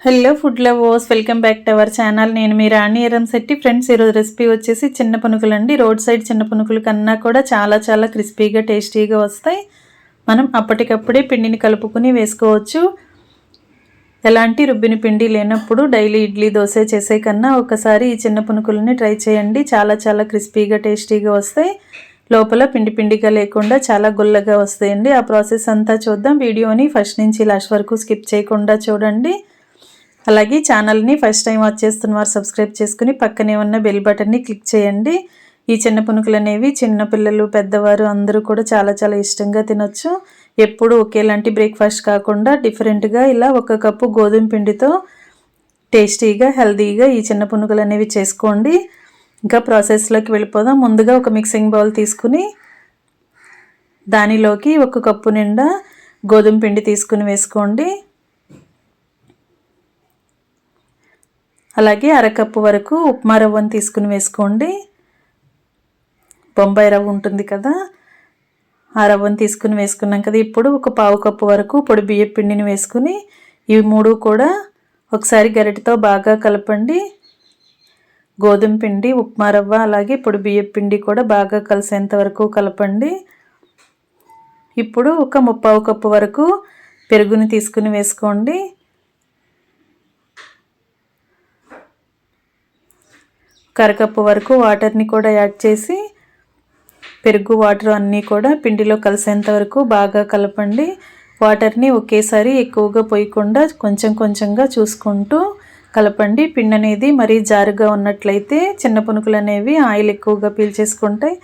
Hello food lovers, welcome back to our channel. నేను మీ రాణి Eramsetti. Friends, ఈరోజు recipe వచ్చేసి చిన్న పునుకులు అండి. రోడ్ సైడ్ చిన్న పునుకుల కన్నా కూడా చాలా క్రిస్పీగా టేస్టీగా వస్తాయి. మనం అప్పటికప్పుడే పిండిని కలుపుకుని వేసుకోవచ్చు. ఎలాంటి రుబ్బిని పిండి లేనప్పుడు డైలీ ఇడ్లీ దోశ చేసే కన్నా ఒకసారి ఈ చిన్న పునుకులని ట్రై చేయండి. చాలా క్రిస్పీగా టేస్టీగా వస్తాయి. లోపల పిండిగా లేకుండా చాలా గుల్లగా వస్తాయండి. ఆ ప్రాసెస్ అంతా చూద్దాం. వీడియోని ఫస్ట్ నుంచి లాస్ట్ వరకు స్కిప్ చేయకుండా చూడండి. అలాగే ఛానల్ని ఫస్ట్ టైం వాచ్ చేస్తున్న వారు సబ్స్క్రైబ్ చేసుకుని పక్కనే ఉన్న బెల్ బటన్ని క్లిక్ చేయండి. ఈ చిన్న పునుకులు అనేవి చిన్నపిల్లలు పెద్దవారు అందరూ కూడా చాలా ఇష్టంగా తినొచ్చు. ఎప్పుడు ఒకేలాంటి బ్రేక్ఫాస్ట్ కాకుండా డిఫరెంట్గా ఇలా 1 కప్పు గోధుమ పిండితో టేస్టీగా హెల్తీగా ఈ చిన్న పునుకులు అనేవి చేసుకోండి. ఇంకా ప్రాసెస్లోకి వెళ్ళిపోదాం. ముందుగా ఒక మిక్సింగ్ బౌల్ తీసుకుని దానిలోకి 1 కప్పు నిండా గోధుమ పిండి తీసుకుని వేసుకోండి. అలాగే అరకప్పు వరకు ఉప్మా రవ్వను తీసుకుని వేసుకోండి. బొంబాయి రవ్వ ఉంటుంది కదా, ఆ రవ్వను తీసుకుని వేసుకున్నాం కదా. ఇప్పుడు 1/4 కప్పు వరకు పొడి బియ్యం పిండిని వేసుకుని ఇవి 3 కూడా ఒకసారి గరిటెతో బాగా కలపండి. గోధుమ పిండి, ఉప్మా రవ్వ అలాగే పొడి బియ్యం పిండి కూడా బాగా కలిసేంత వరకు కలపండి. ఇప్పుడు 1/3 కప్పు వరకు పెరుగుని తీసుకుని వేసుకోండి. అరకప్పు వరకు వాటర్ని కూడా యాడ్ చేసి పెరుగు వాటర్ అన్నీ కూడా పిండిలో కలిసేంత వరకు బాగా కలపండి. వాటర్ని ఒకేసారి ఎక్కువగా పోయకుండా కొంచెంగా చూసుకుంటూ కలపండి. పిండి అనేది మరీ జారుగా ఉన్నట్లయితే చిన్న పునుకులు అనేవి ఆయిల్ ఎక్కువగా పీల్చేసుకుంటాయి.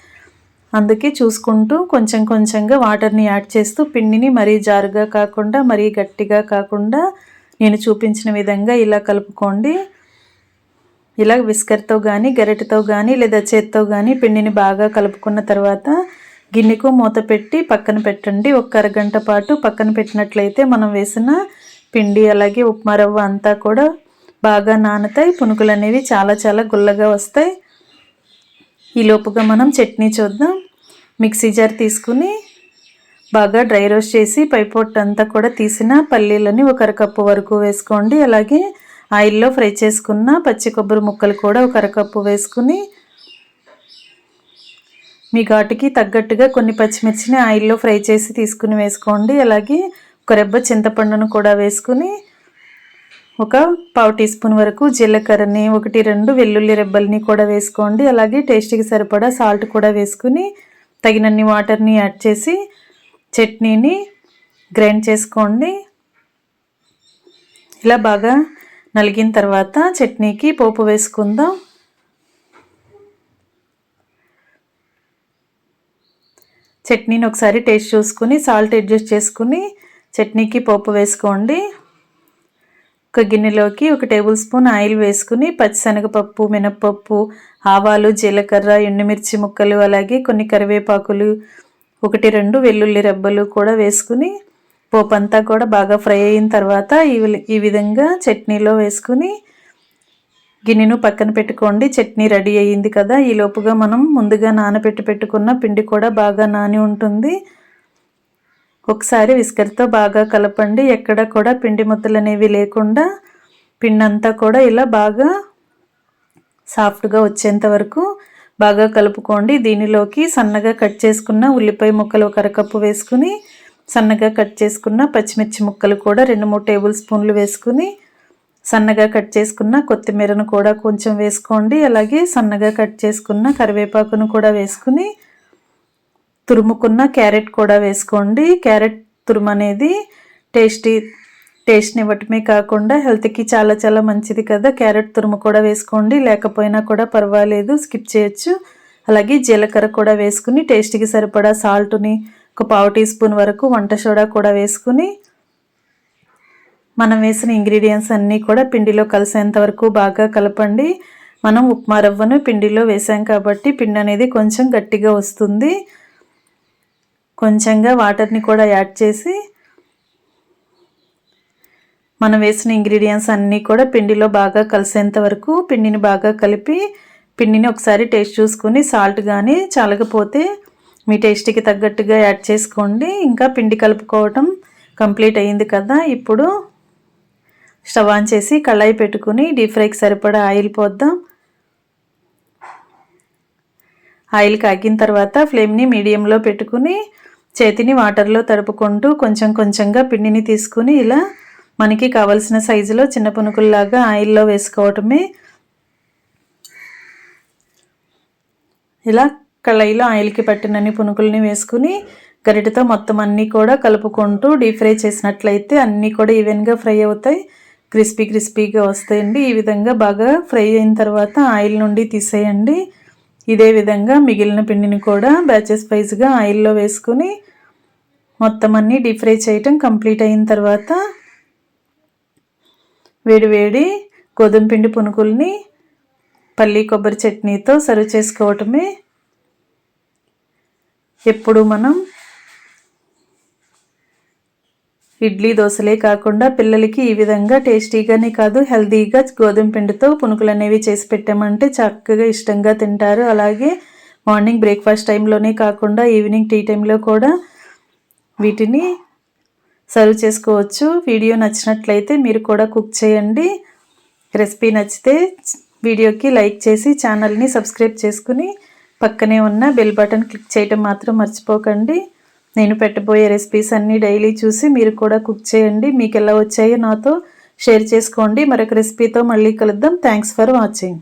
అందుకే చూసుకుంటూ కొంచెంగా వాటర్ని యాడ్ చేస్తూ పిండిని మరీ జారుగా కాకుండా మరీ గట్టిగా కాకుండా నేను చూపించిన విధంగా ఇలా కలుపుకోండి. ఇలా విస్కర్తో కానీ గరిటెతో కానీ లేదా చేత్తో కానీ పిండిని బాగా కలుపుకున్న తర్వాత గిన్నెకు మూత పెట్టి పక్కన పెట్టండి. 1 అరగంట పాటు పక్కన పెట్టినట్లయితే మనం వేసిన పిండి అలాగే ఉప్మా రవ్వ అంతా కూడా బాగా నానుతాయి. పునుకులు అనేవి చాలా గుల్లగా వస్తాయి. ఈ లోపుగా మనం చట్నీ చూద్దాం. మిక్సీ జార్ తీసుకుని బాగా డ్రై రోస్ట్ చేసి పై పొట్టు అంతా కూడా తీసిన పల్లీలని 1 అరకప్పు వరకు వేసుకోండి. అలాగే ఆయిల్లో ఫ్రై చేసుకున్న పచ్చి కొబ్బరి ముక్కలు కూడా 1 అరకప్పు వేసుకుని మీ ఘాటుకి తగ్గట్టుగా కొన్ని పచ్చిమిర్చిని ఆయిల్లో ఫ్రై చేసి తీసుకుని వేసుకోండి. అలాగే 1 రెబ్బ చింతపండును కూడా వేసుకుని 1/4 టీ స్పూన్ వరకు జీలకర్రని 1-2 వెల్లుల్లి రెబ్బల్ని కూడా వేసుకోండి. అలాగే టేస్ట్కి సరిపడా సాల్ట్ కూడా వేసుకుని తగినన్ని వాటర్ని యాడ్ చేసి చట్నీని గ్రైండ్ చేసుకోండి. ఇలా బాగా నలిగిన తర్వాత చట్నీకి పోపు వేసుకుందాం. చట్నీని ఒకసారి టేస్ట్ చూసుకుని సాల్ట్ అడ్జస్ట్ చేసుకుని చట్నీకి పోపు వేసుకోండి. ఒక గిన్నెలోకి 1 టేబుల్ స్పూన్ ఆయిల్ వేసుకుని పచ్చిశనగపప్పు, మినప్పప్పు, ఆవాలు, జీలకర్ర, ఎండుమిర్చి ముక్కలు అలాగే కొన్ని కరివేపాకులు 1-2 వెల్లుల్లి రెబ్బలు కూడా వేసుకుని పోపు అంతా కూడా బాగా ఫ్రై అయిన తర్వాత ఈ విధంగా చట్నీలో వేసుకుని గిన్నెను పక్కన పెట్టుకోండి. చట్నీ రెడీ అయ్యింది కదా. ఈ లోపుగా మనం ముందుగా పెట్టుకున్న పిండి కూడా బాగా నాని ఉంటుంది. ఒకసారి విస్కర్తో బాగా కలపండి. ఎక్కడ కూడా పిండి ముద్దలు అనేవి లేకుండా పిండి అంతా కూడా ఇలా బాగా సాఫ్ట్గా వచ్చేంత వరకు బాగా కలుపుకోండి. దీనిలోకి సన్నగా కట్ చేసుకున్న ఉల్లిపాయ ముక్కలు 1 అరకప్పు వేసుకుని సన్నగా కట్ చేసుకున్న పచ్చిమిర్చి ముక్కలు కూడా 2-3 టేబుల్ స్పూన్లు వేసుకుని సన్నగా కట్ చేసుకున్న కొత్తిమీరను కూడా కొంచెం వేసుకోండి. అలాగే సన్నగా కట్ చేసుకున్న కరివేపాకును కూడా వేసుకుని తురుముకున్న క్యారెట్ కూడా వేసుకోండి. క్యారెట్ తురుము అనేది టేస్ట్ని ఇవ్వటమే కాకుండా హెల్త్కి చాలా మంచిది కదా. క్యారెట్ తురుము కూడా వేసుకోండి. లేకపోయినా కూడా పర్వాలేదు, స్కిప్ చేయొచ్చు. అలాగే జీలకర్ర కూడా వేసుకుని టేస్ట్కి సరిపడా సాల్ట్ని 1/4 టీ స్పూన్ వరకు వంట సోడా కూడా వేసుకుని మనం వేసిన ఇంగ్రీడియంట్స్ అన్నీ కూడా పిండిలో కలిసేంత వరకు బాగా కలపండి. మనం ఉప్మా రవ్వను పిండిలో వేసాం కాబట్టి పిండి అనేది కొంచెం గట్టిగా వస్తుంది. కొంచెంగా వాటర్ని కూడా యాడ్ చేసి మనం వేసిన ఇంగ్రీడియంట్స్ అన్నీ కూడా పిండిలో బాగా కలిసేంత వరకు పిండిని బాగా కలిపి పిండిని ఒకసారి టేస్ట్ చూసుకుని సాల్ట్ కానీ చాలకపోతే మీ టేస్ట్కి తగ్గట్టుగా యాడ్ చేసుకోండి. ఇంకా పిండి కలుపుకోవటం కంప్లీట్ అయ్యింది కదా. ఇప్పుడు స్టవ్ ఆన్ చేసి కళాయి పెట్టుకుని డీప్ ఫ్రైకి సరిపడా ఆయిల్ పోద్దాం. ఆయిల్ కాగిన తర్వాత ఫ్లేమ్ని మీడియంలో పెట్టుకుని చేతిని వాటర్లో తడుపుకుంటూ కొంచెం కొంచెంగా పిండిని తీసుకుని ఇలా మనకి కావలసిన సైజులో చిన్న పునుకుల్లాగా ఆయిల్లో వేసుకోవటమే. ఇలా కళాయిలో ఆయిల్కి పట్టినన్ని పునుకుల్ని వేసుకుని గరిటెతో మొత్తం అన్నీ కూడా కలుపుకుంటూ డీప్ ఫ్రై చేసినట్లయితే అన్నీ కూడా ఈవెన్గా ఫ్రై అవుతాయి, క్రిస్పీగా వస్తాయండి. ఈ విధంగా బాగా ఫ్రై అయిన తర్వాత ఆయిల్ నుండి తీసేయండి. ఇదే విధంగా మిగిలిన పిండిని కూడా బ్యాచెస్ వైజ్గా ఆయిల్లో వేసుకుని మొత్తం అన్నీ డీప్ ఫ్రై చేయటం కంప్లీట్ అయిన తర్వాత వేడివేడి గోధుమ పిండి పునుకుల్ని పల్లి కొబ్బరి చట్నీతో సర్వ్ చేసుకోవటమే. ఎప్పుడు మనం ఇడ్లీ దోశలే కాకుండా పిల్లలకి ఈ విధంగా టేస్టీగానే కాదు హెల్తీగా గోధుమ పిండితో పునుకులు అనేవి చేసి పెట్టామంటే చక్కగా ఇష్టంగా తింటారు. అలాగే మార్నింగ్ బ్రేక్ఫాస్ట్ టైంలోనే కాకుండా ఈవినింగ్ టీ టైంలో కూడా వీటిని సర్వ్ చేసుకోవచ్చు. వీడియో నచ్చినట్లయితే మీరు కూడా కుక్ చేయండి. రెసిపీ నచ్చితే వీడియోకి లైక్ చేసి ఛానల్ని సబ్స్క్రైబ్ చేసుకుని పక్కనే ఉన్న బెల్ బటన్ క్లిక్ చేయడం మాత్రం మర్చిపోకండి. నేను పెట్టబోయే రెసిపీస్ అన్నీ డైలీ చూసి మీరు కూడా కుక్ చేయండి. మీకు ఎలా వచ్చాయో నాతో షేర్ చేసుకోండి. మరొక రెసిపీతో మళ్ళీ కలుద్దాం. Thanks for watching.